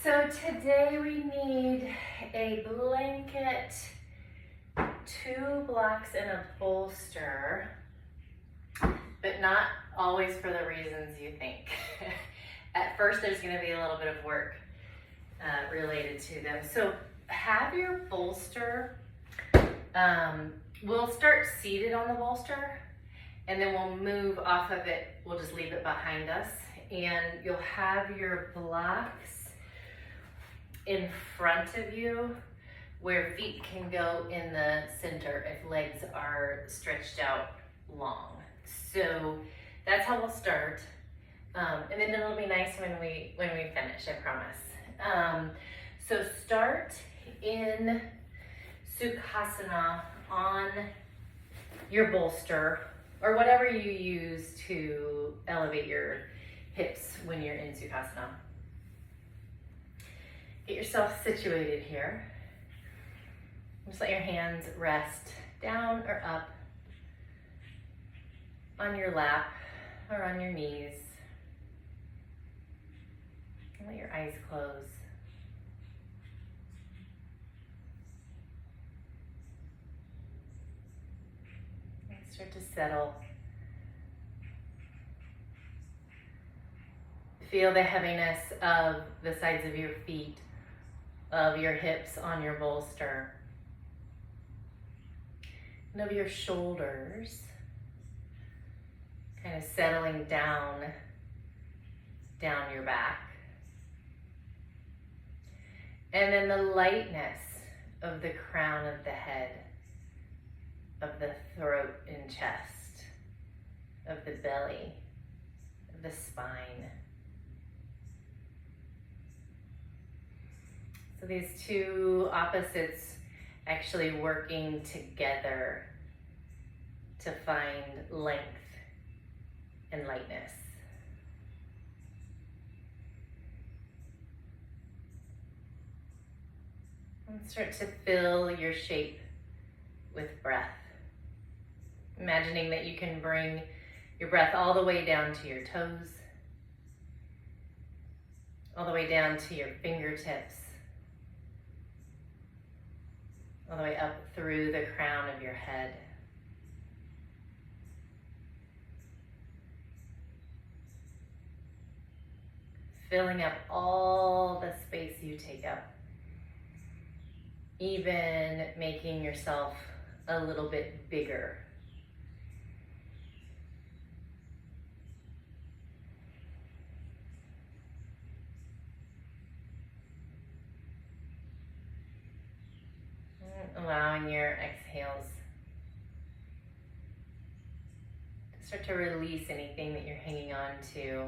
So today we need a blanket, 2 blocks, and a bolster, but not always for the reasons you think. At first there's going to be a little bit of work related to them. So have your bolster, we'll start seated on the bolster and then we'll move off of it. We'll just leave it behind us, and you'll have your blocks in front of you where feet can go in the center if legs are stretched out long. So that's how we'll start. And then it'll be nice when we finish, I promise. So start in Sukhasana on your bolster or whatever you use to elevate your hips when you're in Sukhasana. Get yourself situated here. Just let your hands rest down or up on your lap or on your knees. And let your eyes close. And start to settle. Feel the heaviness of the sides of your feet, of your hips on your bolster, and of your shoulders, kind of settling down your back. And then the lightness of the crown of the head, of the throat and chest, of the belly, of the spine. So these two opposites actually working together to find length and lightness. And start to fill your shape with breath. Imagining that you can bring your breath all the way down to your toes, all the way down to your fingertips, all the way up through the crown of your head. Filling up all the space you take up. Even making yourself a little bit bigger. Allowing your exhales to start to release anything that you're hanging on to.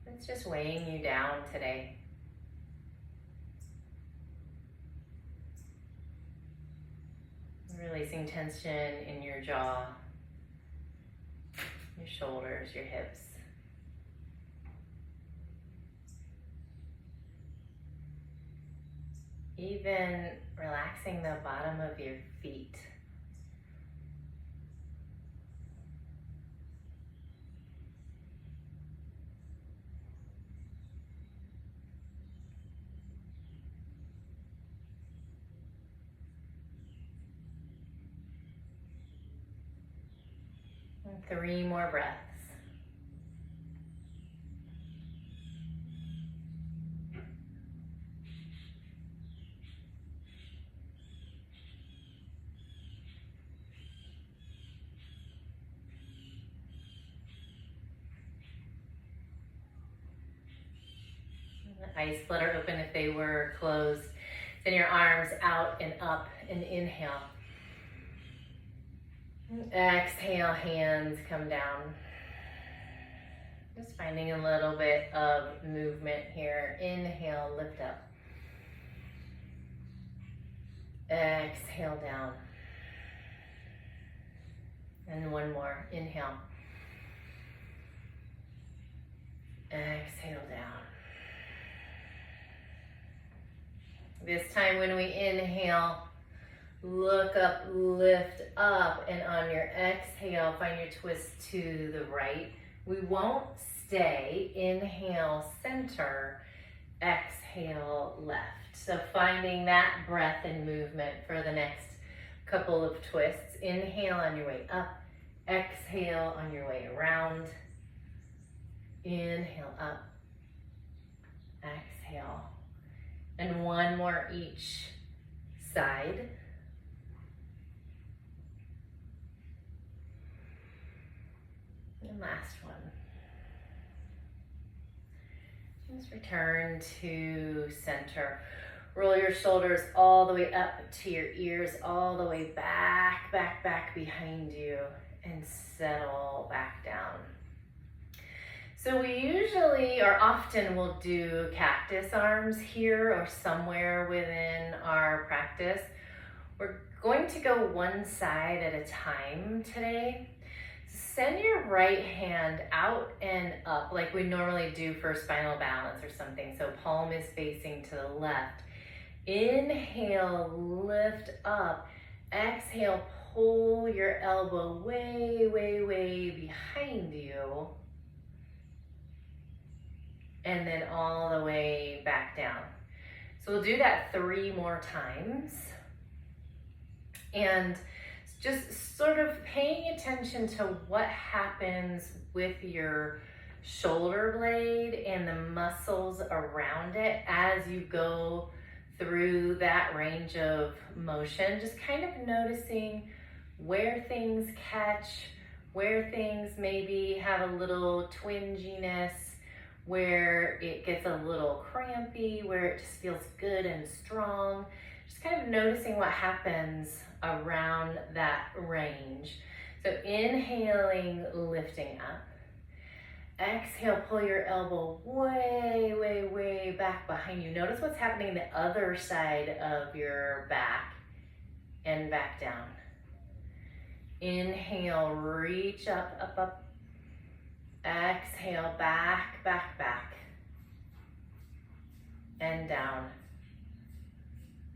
It's just weighing you down today. Releasing tension in your jaw, your shoulders, your hips. Even relaxing the bottom of your feet. And 3 more breaths. Eyes flutter open if they were closed. Send your arms out and up and inhale. Exhale, hands come down. Just finding a little bit of movement here. Inhale, lift up. Exhale down. And one more. Inhale. Exhale down. This time when we inhale, look up, lift up, and on your exhale, find your twist to the right. We won't stay. Inhale, center. Exhale, left. So finding that breath and movement for the next couple of twists. Inhale on your way up. Exhale on your way around. Inhale up. Exhale. And one more each side. And last one. Just return to center. Roll your shoulders all the way up to your ears, all the way back, back, back behind you, and settle back down. So we usually or often will do cactus arms here or somewhere within our practice. We're going to go one side at a time today. Send your right hand out and up like we normally do for spinal balance or something. So palm is facing to the left. Inhale, lift up. Exhale, pull your elbow way, way, way behind you. And then all the way back down. So we'll do that 3 more times. And just sort of paying attention to what happens with your shoulder blade and the muscles around it as you go through that range of motion. Just kind of noticing where things catch, where things maybe have a little twinginess, where it gets a little crampy, where it just feels good and strong. Just kind of noticing what happens around that range. So inhaling, lifting up. Exhale, pull your elbow way, way, way back behind you. Notice what's happening the other side of your back and back down. Inhale, reach up, up, up. Exhale, back, back, back. And down.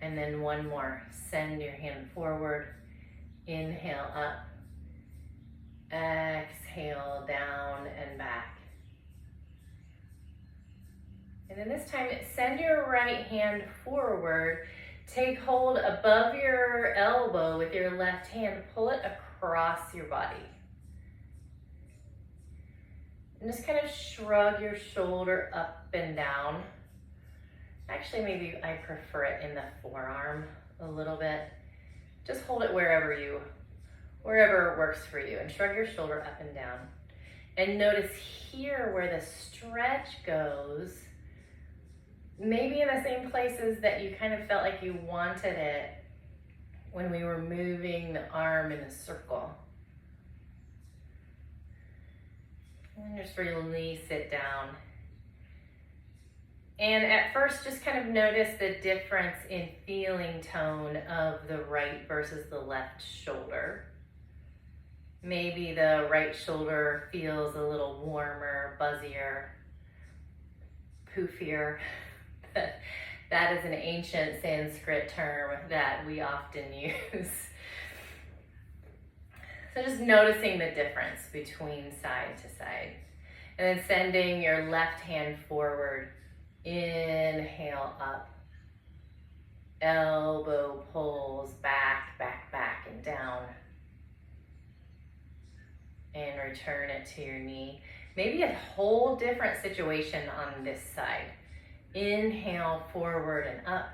And then one more. Send your hand forward. Inhale up. Exhale down and back. And then this time, send your right hand forward. Take hold above your elbow with your left hand. Pull it across your body. And just kind of shrug your shoulder up and down. Actually, maybe I prefer it in the forearm a little bit. Just hold it wherever works for you, and shrug your shoulder up and down. And notice here where the stretch goes, maybe in the same places that you kind of felt like you wanted it when we were moving the arm in a circle. And just release it down. And at first, just kind of notice the difference in feeling tone of the right versus the left shoulder. Maybe the right shoulder feels a little warmer, buzzier, poofier. That is an ancient Sanskrit term that we often use. So just noticing the difference between side to side. And then sending your left hand forward. Inhale up. Elbow pulls back, back, back, and down. And return it to your knee. Maybe a whole different situation on this side. Inhale forward and up.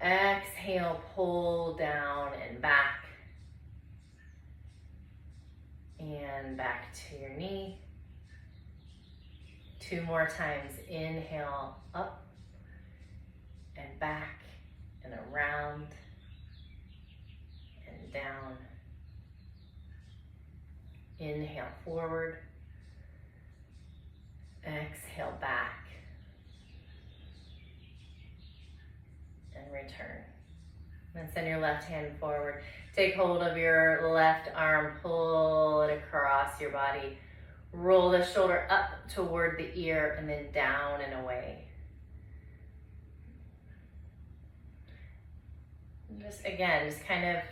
Exhale, pull down and back. And back to your knee. 2 more times. Inhale up and back and around and down. Inhale forward. Exhale back. And return. Then send your left hand forward. Take hold of your left arm. Pull it across your body. Roll the shoulder up toward the ear and then down and away. Just again, just kind of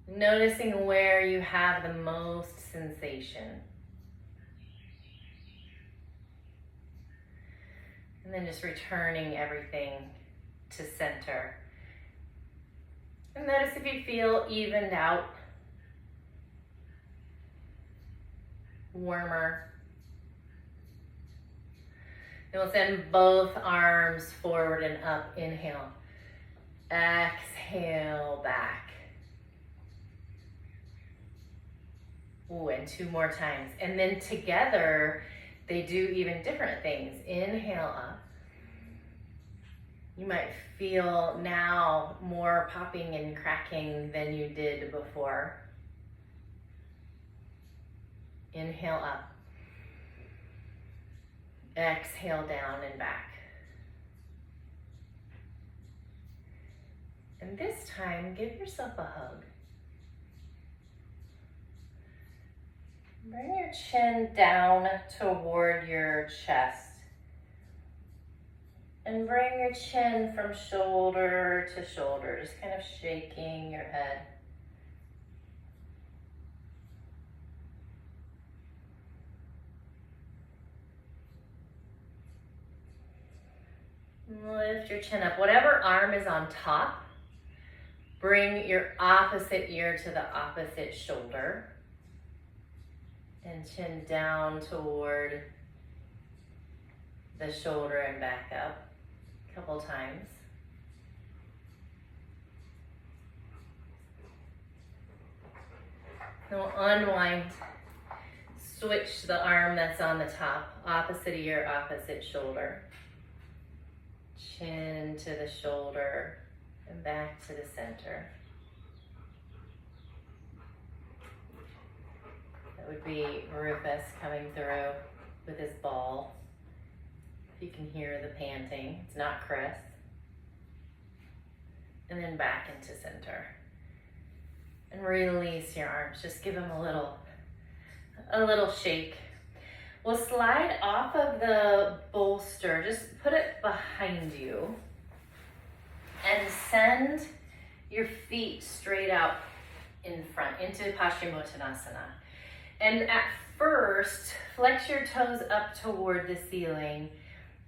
Noticing where you have the most sensation. And then just returning everything to center. And notice if you feel evened out, warmer. And we'll send both arms forward and up. Inhale. Exhale back. Ooh, and 2 more times. And then together, they do even different things. Inhale up. You might feel now more popping and cracking than you did before. Inhale up. Exhale down and back. And this time, give yourself a hug. Bring your chin down toward your chest. And bring your chin from shoulder to shoulder, just kind of shaking your head. Lift your chin up. Whatever arm is on top, bring your opposite ear to the opposite shoulder. And chin down toward the shoulder and back up a couple times. Now unwind. Switch the arm that's on the top, opposite ear, opposite shoulder. Chin to the shoulder and back to the center. That would be Rufus coming through with his ball. If you can hear the panting, it's not Chris. And then back into center. And release your arms. Just give them a little shake. We'll slide off of the bolster. Just put it behind you. And send your feet straight out in front into Paschimottanasana. And at first, flex your toes up toward the ceiling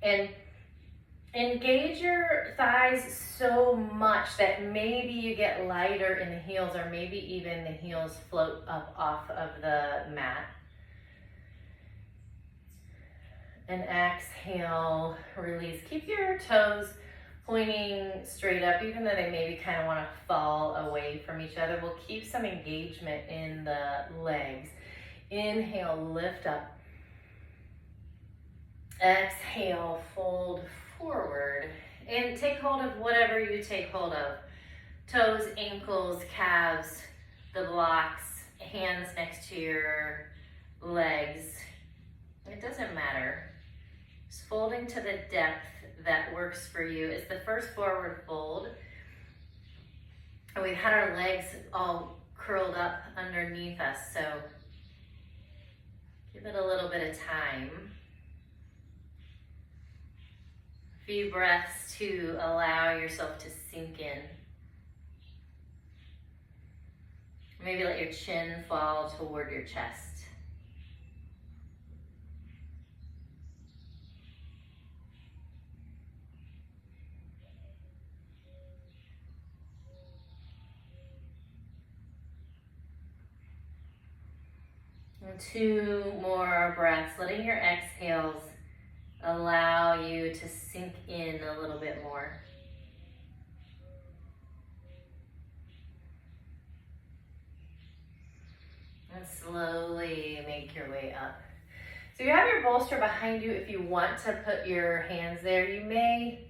and engage your thighs so much that maybe you get lighter in the heels, or maybe even the heels float up off of the mat. And exhale, release. Keep your toes pointing straight up, even though they maybe kind of want to fall away from each other. We'll keep some engagement in the legs. Inhale, lift up. Exhale, fold forward. And take hold of whatever you take hold of. Toes, ankles, calves, the blocks, hands next to your legs. It doesn't matter. Just folding to the depth that works for you. It's the first forward fold. And we've had our legs all curled up underneath us, so give it a little bit of time. A few breaths to allow yourself to sink in. Maybe let your chin fall toward your chest. And 2 more breaths, letting your exhales allow you to sink in a little bit more. And slowly make your way up. So you have your bolster behind you. If you want to put your hands there, you may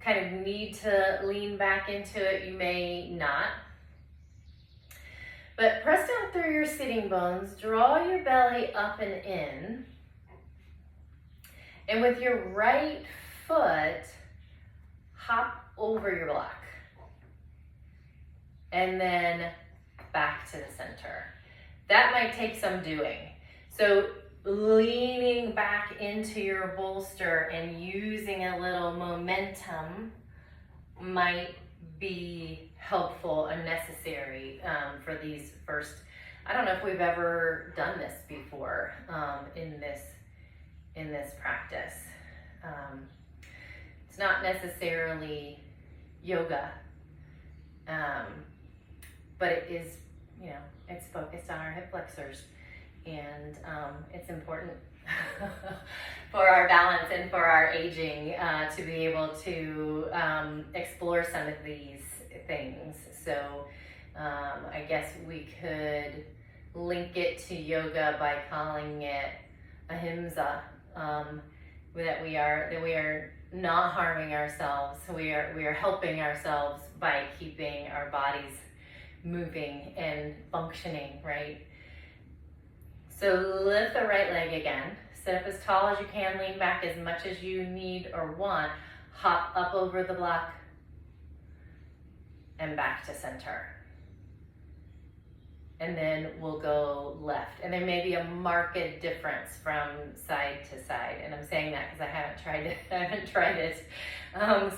kind of need to lean back into it. You may not. But press down through your sitting bones, draw your belly up and in. And with your right foot, hop over your block. And then back to the center. That might take some doing. So leaning back into your bolster and using a little momentum might be helpful and necessary for these first. I don't know if we've ever done this before in this practice. It's not necessarily yoga, but it is, it's focused on our hip flexors, and it's important for our balance and for our aging to be able to explore some of these things. So I guess we could link it to yoga by calling it ahimsa, that we are not harming ourselves. We are helping ourselves by keeping our bodies moving and functioning, right? So lift the right leg again. Sit up as tall as you can, lean back as much as you need or want. Hop up over the block and back to center. And then we'll go left. And there may be a marked difference from side to side. And I'm saying that because I haven't tried it.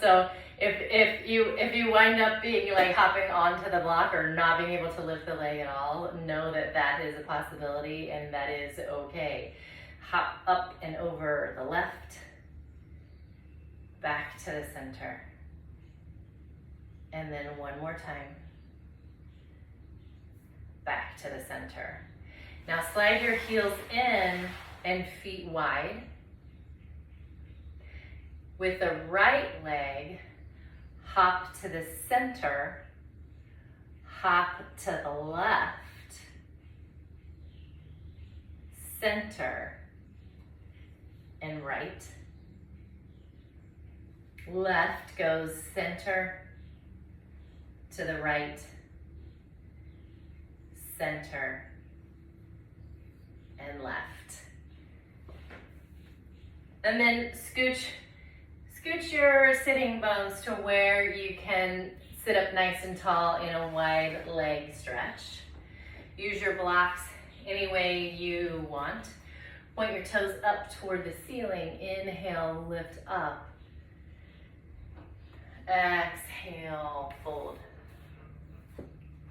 So if you wind up being like hopping onto the block or not being able to lift the leg at all, know that that is a possibility and that is okay. Hop up and over the left, back to the center. And then one more time. Back to the center. Now slide your heels in and feet wide. With the right leg, hop to the center, hop to the left, center, and right. Left goes center to the right, center, and left. And then scooch your sitting bones to where you can sit up nice and tall in a wide leg stretch. Use your blocks any way you want. Point your toes up toward the ceiling. Inhale, lift up. Exhale, fold.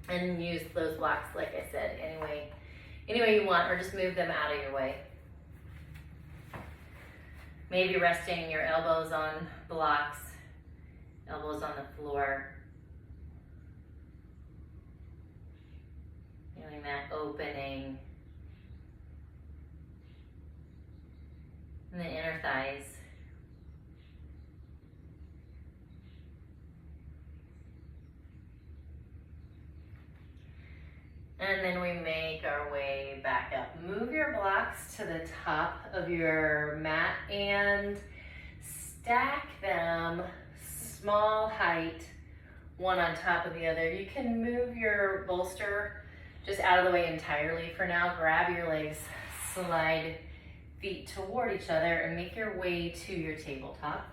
And use those blocks, like I said, any way you want, or just move them out of your way. Maybe resting your elbows on blocks, elbows on the floor. Feeling that opening in the inner thighs. And then we make our way back up. Move your blocks to the top of your mat and stack them small height, one on top of the other. You can move your bolster just out of the way entirely for now. Grab your legs, slide feet toward each other, and make your way to your tabletop.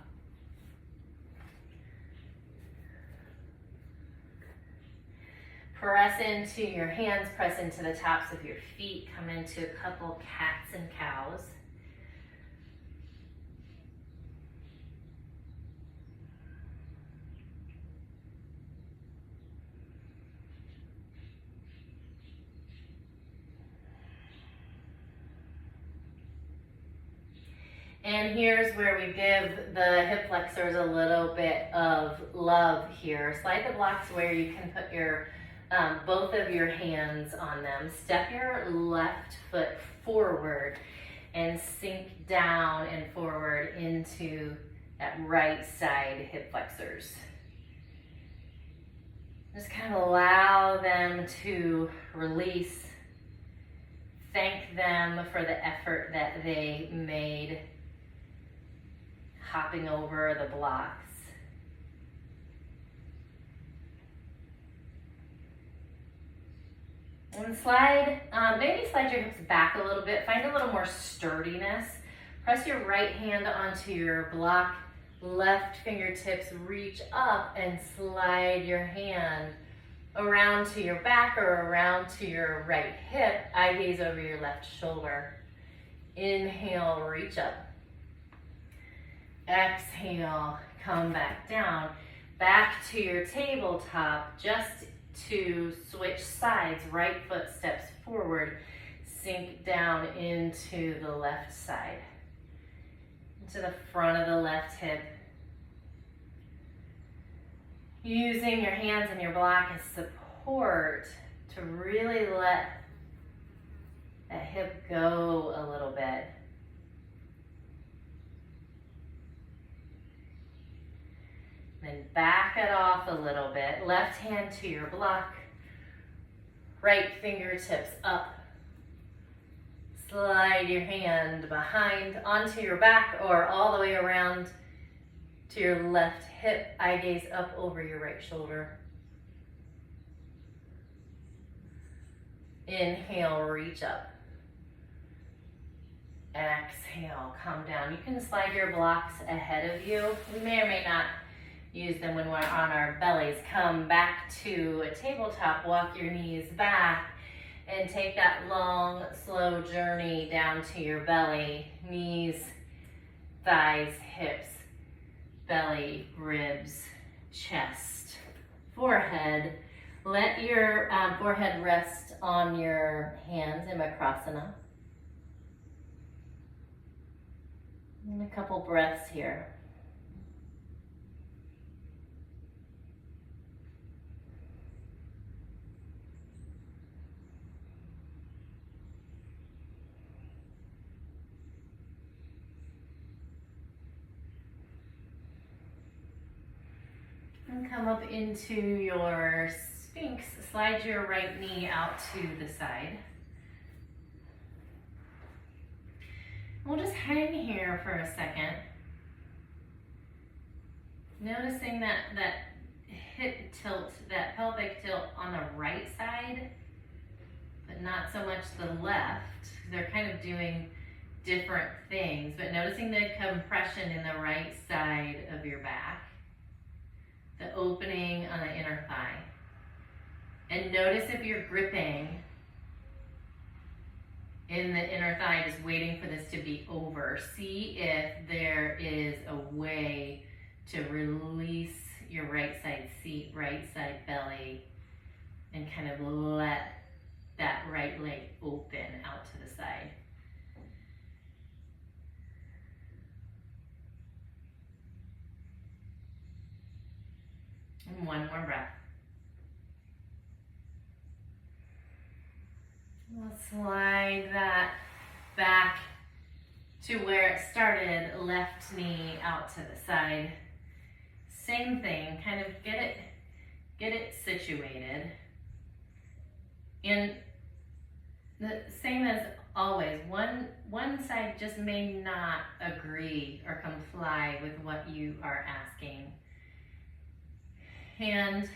Press into your hands, press into the tops of your feet, come into a couple cats and cows. And here's where we give the hip flexors a little bit of love here. Slide the blocks where you can put your both of your hands on them. Step your left foot forward and sink down and forward into that right side hip flexors. Just kind of allow them to release. Thank them for the effort that they made hopping over the blocks. And maybe slide your hips back a little bit. Find a little more sturdiness. Press your right hand onto your block. Left fingertips reach up and slide your hand around to your back or around to your right hip. Eye gaze over your left shoulder. Inhale, reach up. Exhale, come back down. back to your tabletop, just to switch sides, right foot steps forward, sink down into the left side, into the front of the left hip. Using your hands and your block as support to really let that hip go a little bit. Then back it off a little bit. Left hand to your block. Right fingertips up. Slide your hand behind onto your back or all the way around to your left hip. Eye gaze up over your right shoulder. Inhale, reach up. Exhale, come down. You can slide your blocks ahead of you. We may or may not use them when we're on our bellies. Come back to a tabletop, walk your knees back, and take that long, slow journey down to your belly. Knees, thighs, hips, belly, ribs, chest, forehead. Let your forehead rest on your hands in Makrasana. And a couple breaths here. And come up into your Sphinx. Slide your right knee out to the side. We'll just hang here for a second. Noticing that hip tilt, that pelvic tilt on the right side, but not so much the left. They're kind of doing different things, but noticing the compression in the right side of your back. The opening on the inner thigh. And notice if you're gripping in the inner thigh, just waiting for this to be over. See if there is a way to release your right side seat, right side belly, and kind of let that right leg open out to the side. And one more breath. We'll slide that back to where it started, left knee out to the side. Same thing, kind of get it situated. And the same as always, one side just may not agree or comply with what you are asking. And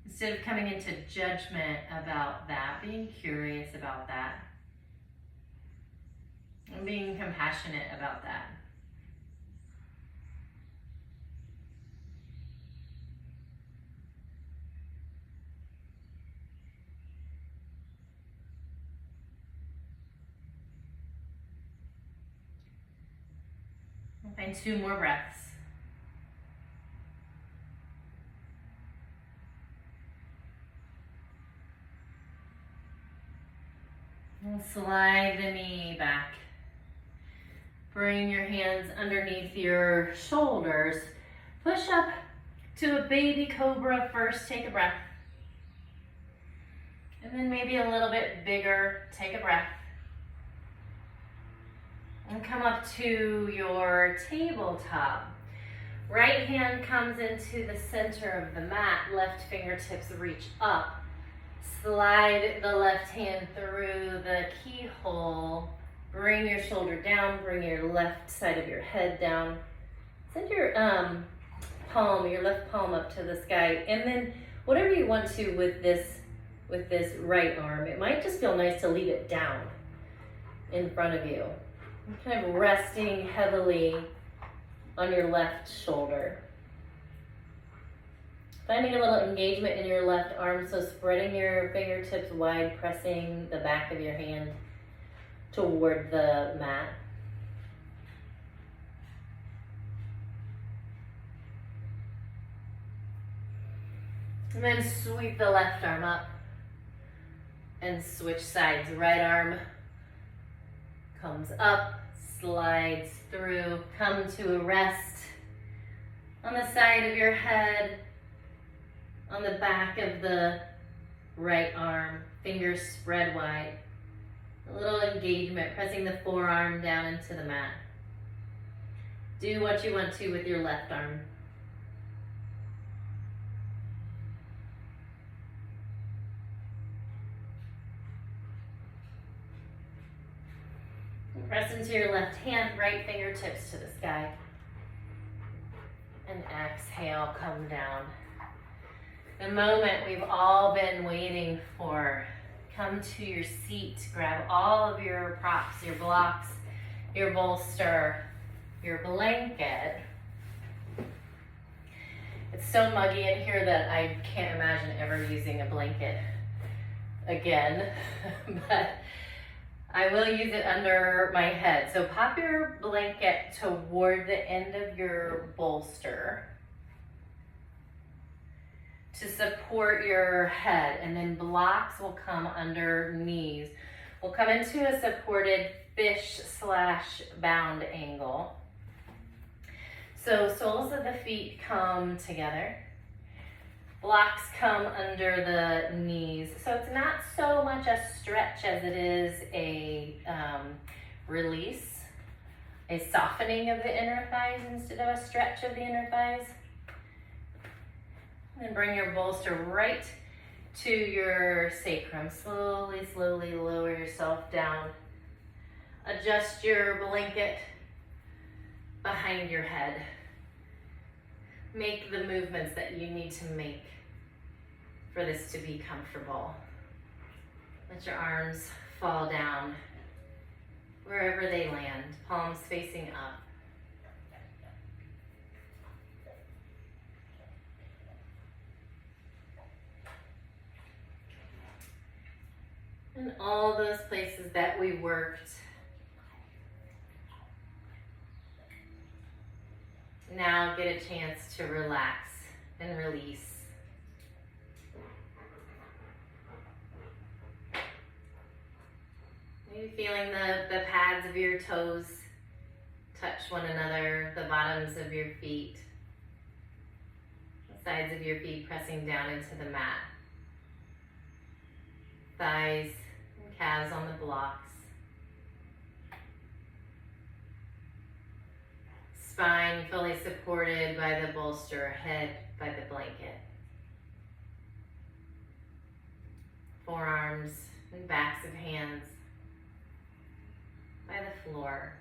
instead of coming into judgment about that, being curious about that, and being compassionate about that. We'll find 2 more breaths. And slide the knee back. Bring your hands underneath your shoulders. Push up to a baby cobra first. Take a breath. And then maybe a little bit bigger. Take a breath. And come up to your tabletop. Right hand comes into the center of the mat. Left fingertips reach up. Slide the left hand through the keyhole. Bring your shoulder down. Bring your left side of your head down. Send your your left palm up to the sky. And then whatever you want to with this right arm. It might just feel nice to leave it down in front of you. Kind of resting heavily on your left shoulder. Finding a little engagement in your left arm, so spreading your fingertips wide, pressing the back of your hand toward the mat. And then sweep the left arm up and switch sides. Right arm comes up, slides through, come to a rest on the side of your head, on the back of the right arm, fingers spread wide. A little engagement, pressing the forearm down into the mat. Do what you want to with your left arm. Press into your left hand, right fingertips to the sky. And exhale, come down. The moment we've all been waiting for. Come to your seat, grab all of your props, your blocks, your bolster, your blanket. It's so muggy in here that I can't imagine ever using a blanket again, but I will use it under my head. So pop your blanket toward the end of your bolster to support your head, and then blocks will come under knees. We'll come into a supported fish/bound angle. So soles of the feet come together. Blocks come under the knees. So it's not so much a stretch as it is a release, a softening of the inner thighs instead of a stretch of the inner thighs. And bring your bolster right to your sacrum. Slowly, slowly lower yourself down. Adjust your blanket behind your head. Make the movements that you need to make for this to be comfortable. Let your arms fall down wherever they land, palms facing up. And all those places that we worked, now get a chance to relax and release. Maybe feeling the pads of your toes touch one another, the bottoms of your feet, the sides of your feet pressing down into the mat. Thighs and calves on the blocks. Spine fully supported by the bolster, head by the blanket. Forearms and backs of hands by the floor.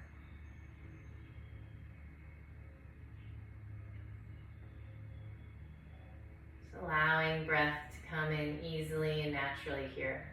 Just allowing breath to come in easily and naturally here.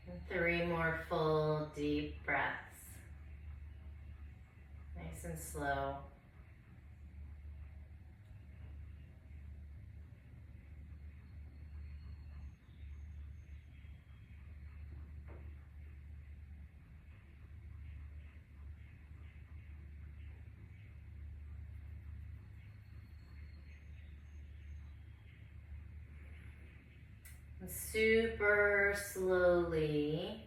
And 3 more full deep breaths. Nice and slow. Super slowly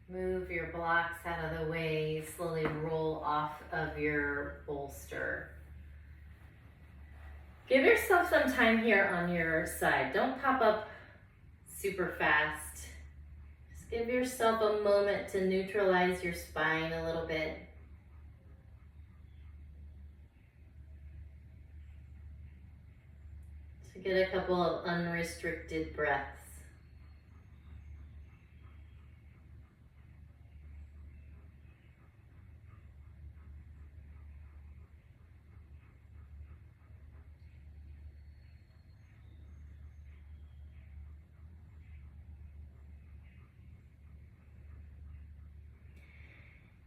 move your blocks out of the way, slowly roll off of your bolster. Give yourself some time here on your side. Don't pop up super fast. Just give yourself a moment to neutralize your spine a little bit. To Get a couple of unrestricted breaths.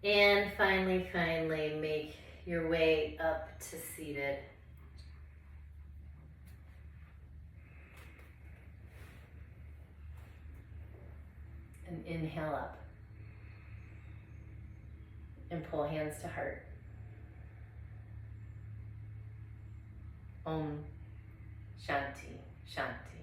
And finally, make your way up to seated. And inhale up. And pull hands to heart. Om Shanti Shanti.